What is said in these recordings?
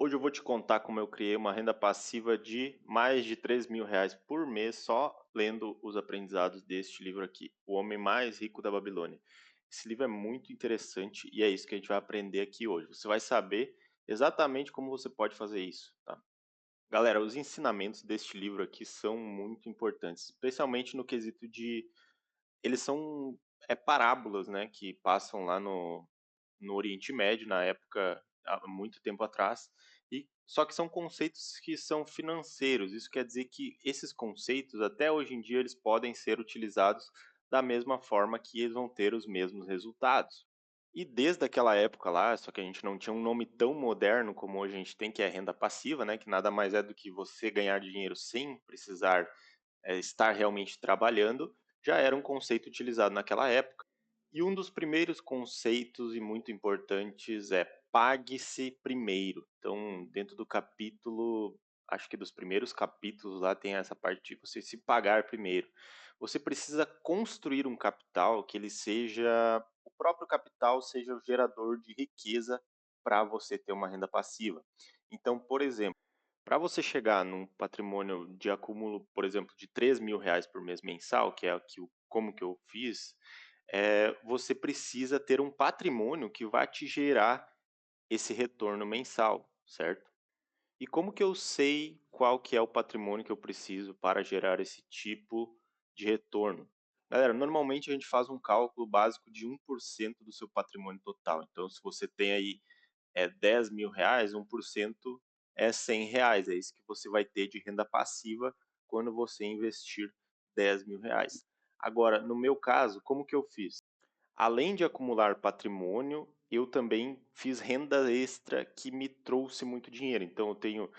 Hoje eu vou te contar como eu criei uma renda passiva de mais de R$ 3.000 por mês só lendo os aprendizados deste livro aqui, O Homem Mais Rico da Babilônia. Esse livro é muito interessante e é isso que a gente vai aprender aqui hoje. Você vai saber exatamente como você pode fazer isso, tá? Galera, os ensinamentos deste livro aqui são muito importantes, especialmente no quesito de eles são parábolas, né, que passam lá no Oriente Médio, na época, há muito tempo atrás, e só que são conceitos que são financeiros. Isso quer dizer que esses conceitos, até hoje em dia, eles podem ser utilizados da mesma forma que eles vão ter os mesmos resultados. E desde aquela época lá, só que a gente não tinha um nome tão moderno como hoje a gente tem, que é renda passiva, né, que nada mais é do que você ganhar dinheiro sem precisar estar realmente trabalhando, já era um conceito utilizado naquela época. E um dos primeiros conceitos e muito importantes é pague-se primeiro. Então, dentro do capítulo, acho que dos primeiros capítulos lá tem essa parte de você se pagar primeiro. Você precisa construir um capital que ele seja, o próprio capital seja o gerador de riqueza para você ter uma renda passiva. Então, por exemplo, para você chegar num patrimônio de acúmulo, por exemplo, de R$ 3.000 por mês mensal, que é como que eu fiz, você precisa ter um patrimônio que vai te gerar esse retorno mensal, certo? E como que eu sei qual que é o patrimônio que eu preciso para gerar esse tipo de retorno? Galera, normalmente a gente faz um cálculo básico de 1% do seu patrimônio total. Então, se você tem aí R$ 10.000, 1% é R$ 100. É isso que você vai ter de renda passiva quando você investir R$ 10.000. Agora, no meu caso, como que eu fiz? Além de acumular patrimônio, eu também fiz renda extra que me trouxe muito dinheiro. Então, eu tenho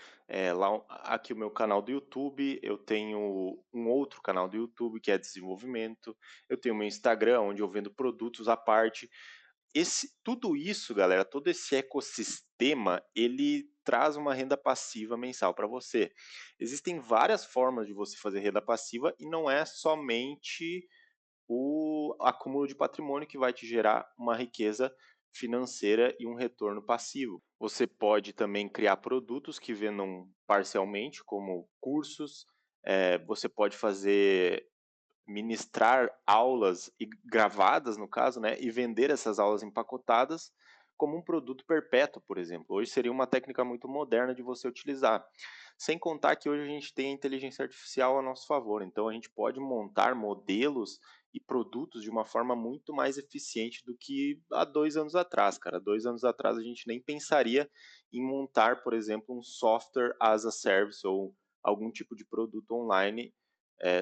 aqui o meu canal do YouTube, eu tenho um outro canal do YouTube que é desenvolvimento, eu tenho meu Instagram, onde eu vendo produtos à parte. Tudo isso, galera, todo esse ecossistema, ele traz uma renda passiva mensal para você. Existem várias formas de você fazer renda passiva e não é somente o acúmulo de patrimônio que vai te gerar uma riqueza financeira e um retorno passivo. Você pode também criar produtos que vendam parcialmente, como cursos, você pode fazer ministrar aulas e gravadas, no caso, né, e vender essas aulas empacotadas como um produto perpétuo, por exemplo. Hoje seria uma técnica muito moderna de você utilizar. Sem contar que hoje a gente tem a inteligência artificial a nosso favor, então a gente pode montar modelos e produtos de uma forma muito mais eficiente do que há 2 anos atrás, cara. 2 anos atrás a gente nem pensaria em montar, por exemplo, um software as a service ou algum tipo de produto online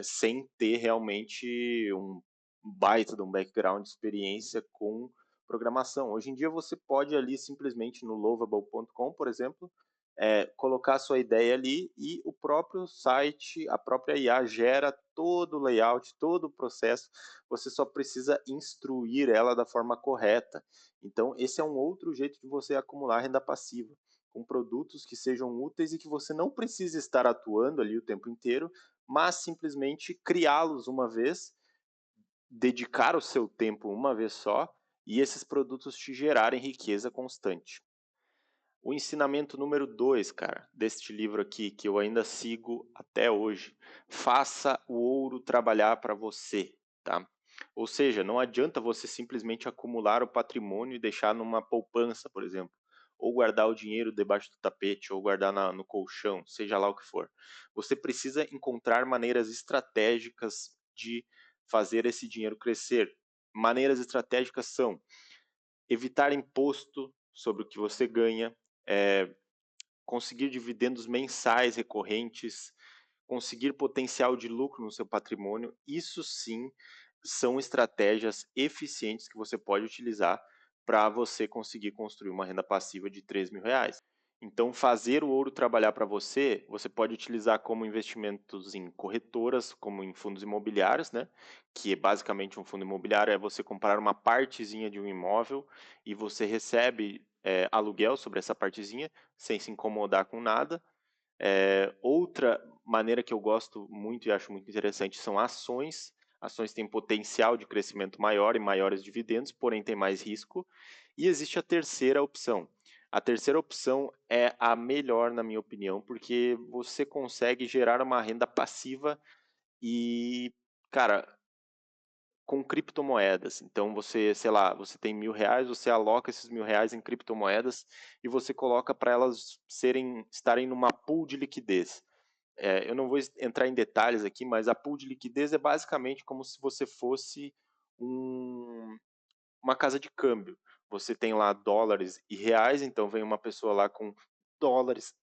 sem ter realmente um baita de um background de experiência com programação. Hoje em dia você pode ali simplesmente no lovable.com, por exemplo, colocar a sua ideia ali e o próprio site, a própria IA gera todo o layout, todo o processo, você só precisa instruir ela da forma correta. Então, esse é um outro jeito de você acumular renda passiva, com produtos que sejam úteis e que você não precisa estar atuando ali o tempo inteiro, mas simplesmente criá-los uma vez, dedicar o seu tempo uma vez só e esses produtos te gerarem riqueza constante. O ensinamento número 2, cara, deste livro aqui, que eu ainda sigo até hoje, faça o ouro trabalhar para você, tá? Ou seja, não adianta você simplesmente acumular o patrimônio e deixar numa poupança, por exemplo, ou guardar o dinheiro debaixo do tapete, ou guardar no colchão, seja lá o que for. Você precisa encontrar maneiras estratégicas de fazer esse dinheiro crescer. Maneiras estratégicas são evitar imposto sobre o que você ganha, é, conseguir dividendos mensais recorrentes, conseguir potencial de lucro no seu patrimônio, isso sim são estratégias eficientes que você pode utilizar para você conseguir construir uma renda passiva de R$ 3.000. Então, fazer o ouro trabalhar para você, você pode utilizar como investimentos em corretoras, como em fundos imobiliários, né? Que é basicamente um fundo imobiliário, é você comprar uma partezinha de um imóvel e você recebe aluguel sobre essa partezinha, sem se incomodar com nada. Outra maneira que eu gosto muito e acho muito interessante são ações. Ações têm potencial de crescimento maior e maiores dividendos, porém tem mais risco. E existe a terceira opção. A terceira opção é a melhor, na minha opinião, porque você consegue gerar uma renda passiva e, cara, com criptomoedas. Então você, sei lá, você tem R$ 1.000, você aloca esses R$ 1.000 em criptomoedas e você coloca para elas estarem numa pool de liquidez. Eu não vou entrar em detalhes aqui, mas a pool de liquidez é basicamente como se você fosse um- uma casa de câmbio. Você tem lá dólares e reais, então vem uma pessoa lá com dólares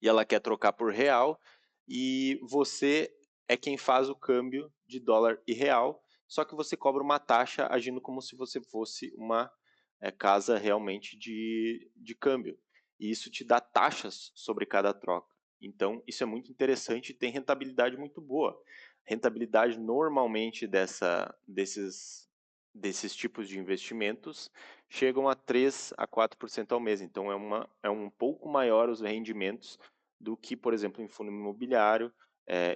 e ela quer trocar por real, e você é quem faz o câmbio de dólar e real, só que você cobra uma taxa agindo como se você fosse uma casa realmente de câmbio. E isso te dá taxas sobre cada troca. Então, isso é muito interessante e tem rentabilidade muito boa. Rentabilidade normalmente desses tipos de investimentos chegam a 3 a 4% ao mês. Então, é um pouco maior os rendimentos do que, por exemplo, em fundo imobiliário,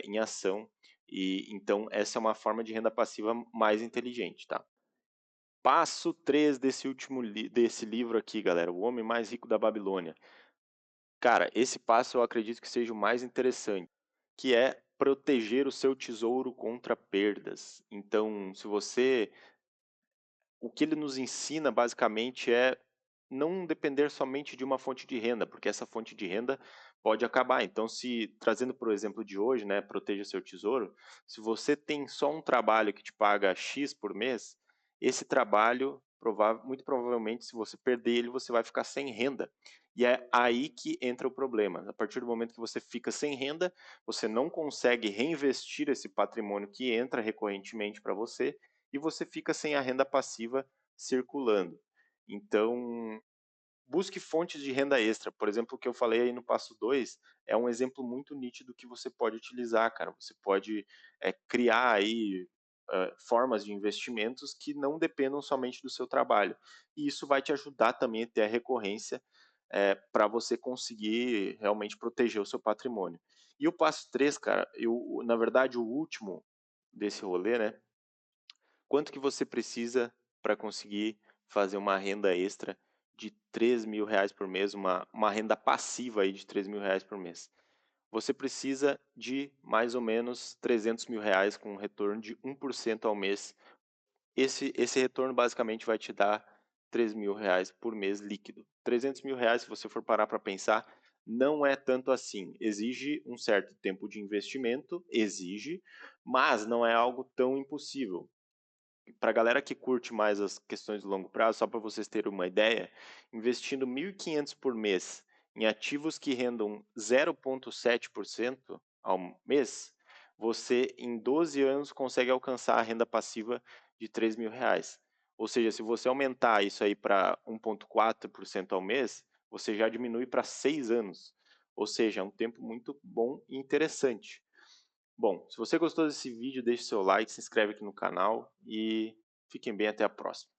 em ação. E então essa é uma forma de renda passiva mais inteligente, tá? Passo 3 desse livro aqui, galera, O Homem Mais Rico da Babilônia. Cara, esse passo eu acredito que seja o mais interessante, que é proteger o seu tesouro contra perdas. Então, se você o que ele nos ensina basicamente é não depender somente de uma fonte de renda, porque essa fonte de renda pode acabar. Então, se trazendo para o exemplo de hoje, né, proteja seu tesouro, se você tem só um trabalho que te paga X por mês, esse trabalho, muito provavelmente, se você perder ele, você vai ficar sem renda. E é aí que entra o problema. A partir do momento que você fica sem renda, você não consegue reinvestir esse patrimônio que entra recorrentemente para você e você fica sem a renda passiva circulando. Então, busque fontes de renda extra. Por exemplo, o que eu falei aí no passo 2 é um exemplo muito nítido que você pode utilizar, cara. Você pode criar aí formas de investimentos que não dependam somente do seu trabalho. E isso vai te ajudar também a ter a recorrência para você conseguir realmente proteger o seu patrimônio. E o passo 3, cara, na verdade, o último desse rolê, né? Quanto que você precisa para conseguir fazer uma renda extra de R$ 3.000 por mês, uma renda passiva aí de R$ 3.000 por mês? Você precisa de mais ou menos R$ 300.000 com um retorno de 1% ao mês. Esse retorno basicamente vai te dar R$ 3.000 por mês líquido. R$ 300.000, se você for parar para pensar, não é tanto assim. Exige um certo tempo de investimento, exige, mas não é algo tão impossível. Para a galera que curte mais as questões de longo prazo, só para vocês terem uma ideia, investindo 1.500 por mês em ativos que rendam 0,7% ao mês, você em 12 anos consegue alcançar a renda passiva de R$ 3.000. Ou seja, se você aumentar isso aí para 1,4% ao mês, você já diminui para 6 anos. Ou seja, é um tempo muito bom e interessante. Bom, se você gostou desse vídeo, deixe seu like, se inscreve aqui no canal e fiquem bem até a próxima.